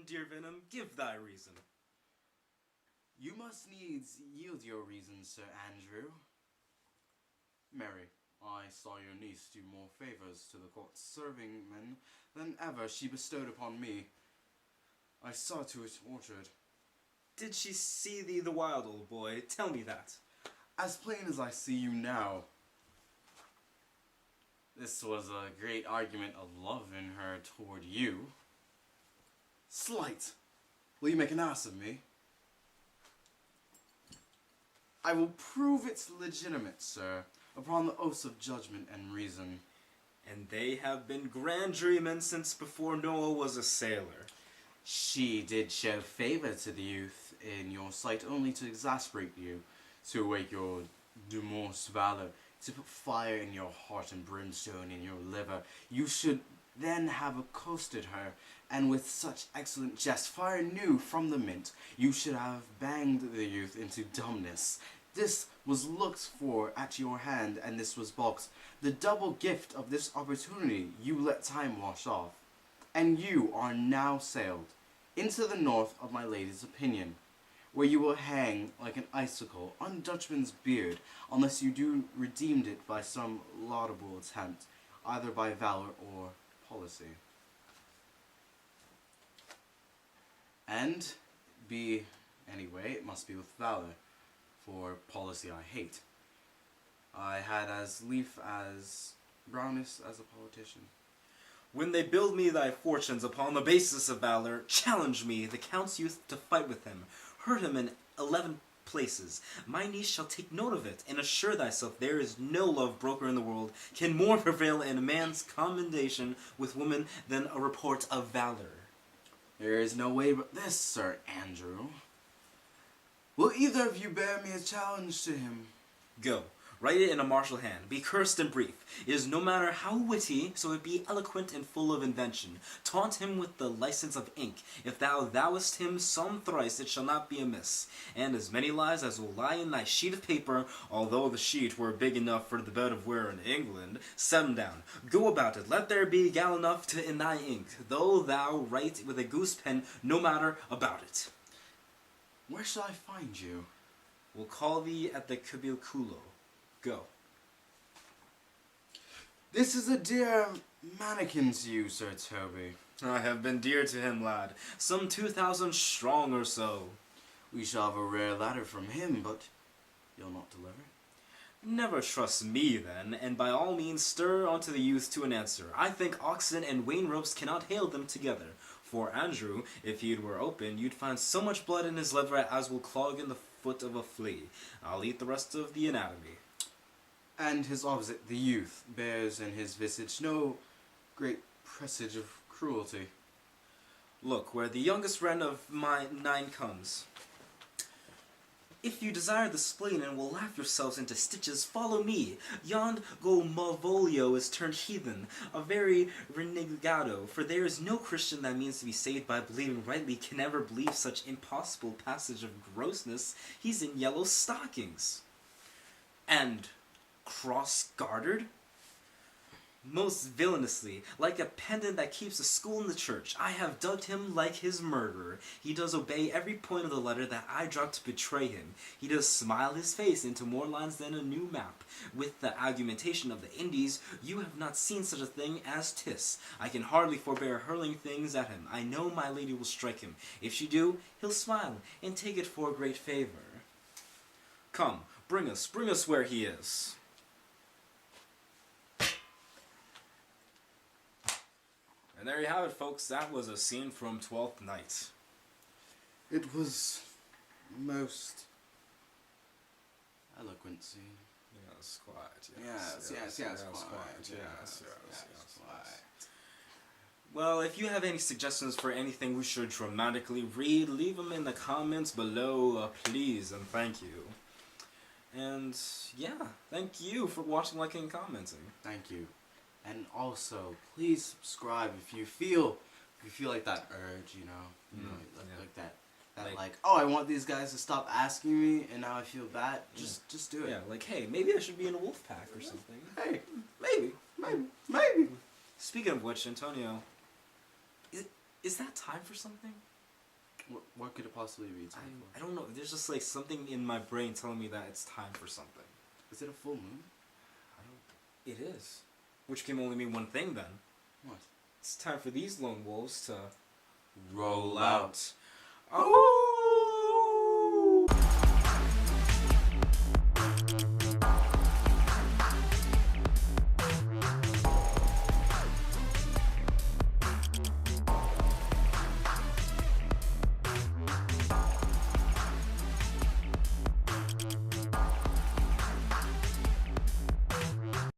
dear Venom, give thy reason. You must needs yield your reason, Sir Andrew. Mary, I saw your niece do more favours to the court servingmen than ever she bestowed upon me. I saw to it orchard. Did she see thee the while, old boy? Tell me that. As plain as I see you now. This was a great argument of love in her toward you. Slight! Will you make an ass of me? I will prove it's legitimate, sir, upon the oaths of judgment and reason. And they have been grand jurymen since before Noah was a sailor. She did show favour to the youth in your sight only to exasperate you, to awake your demorse valour, to put fire in your heart and brimstone in your liver. You should then have accosted her, and with such excellent jest, fire new from the mint, you should have banged the youth into dumbness. This was looked for at your hand, and this was balked. The double gift of this opportunity you let time wash off, and you are now sailed into the north of my lady's opinion, where you will hang like an icicle on Dutchman's beard, unless you do redeemed it by some laudable attempt, either by valor or policy. And anyway, it must be with valor, for policy I hate. I had as lief as brownest as a politician. When they build me thy fortunes upon the basis of valor, challenge me, the count's youth, to fight with him, hurt him in 11 places. My niece shall take note of it, and assure thyself there is no love broker in the world can more prevail in a man's commendation with woman than a report of valor. There is no way but this, Sir Andrew. Will either of you bear me a challenge to him? Go. Write it in a martial hand. Be cursed and brief. It is no matter how witty, so it be eloquent and full of invention. Taunt him with the license of ink. If thou'st him some thrice, it shall not be amiss. And as many lies as will lie in thy sheet of paper, although the sheet were big enough for the bed of ware in England, set 'em down. Go about it. Let there be gal enough in thy ink, though thou write with a goose pen, no matter about it. Where shall I find you? We'll call thee at the Cabilculo. Go. This is a dear mannequin to you, Sir Toby. I have been dear to him, lad. Some 2,000 strong or so. We shall have a rare ladder from him, but you'll not deliver? Never trust me, then, and by all means stir unto the youth to an answer. I think oxen and wain ropes cannot hail them together. For Andrew, if he were open, you'd find so much blood in his liver as will clog in the foot of a flea. I'll eat the rest of the anatomy. And his opposite, the youth, bears in his visage no great presage of cruelty. Look, where the youngest wren of my 9 comes. If you desire the spleen and will laugh yourselves into stitches, follow me. Yond go Malvolio is turned heathen, a very renegado, for there is no Christian that means to be saved by believing rightly can ever believe such impossible passage of grossness. He's in yellow stockings. And cross-gartered? Most villainously, like a pendant that keeps a school in the church. I have dubbed him like his murderer. He does obey every point of the letter that I dropped to betray him. He does smile his face into more lines than a new map. With the argumentation of the Indies, you have not seen such a thing as 'tis. I can hardly forbear hurling things at him. I know my lady will strike him. If she do, he'll smile and take it for a great favor. Come, bring us where he is. And there you have it, folks. That was a scene from Twelfth Night. It was most eloquent scene. Yes, quite. Yes, quite. Well, if you have any suggestions for anything we should dramatically read, leave them in the comments below, please, and thank you. And yeah, thank you for watching, liking, and commenting. Thank you. And also, please subscribe if you feel like that urge, like that, oh, I want these guys to stop asking me, and now I feel bad. Just do it. Yeah, like, hey, maybe I should be in a wolf pack or something. Hey, maybe. Speaking of which, Antonio, is that time for something? What could it possibly be time I don't know. There's just like something in my brain telling me that it's time for something. for? Is it a full moon? It is. Which can only mean one thing then. What? It's time for these lone wolves to Roll out. Oh!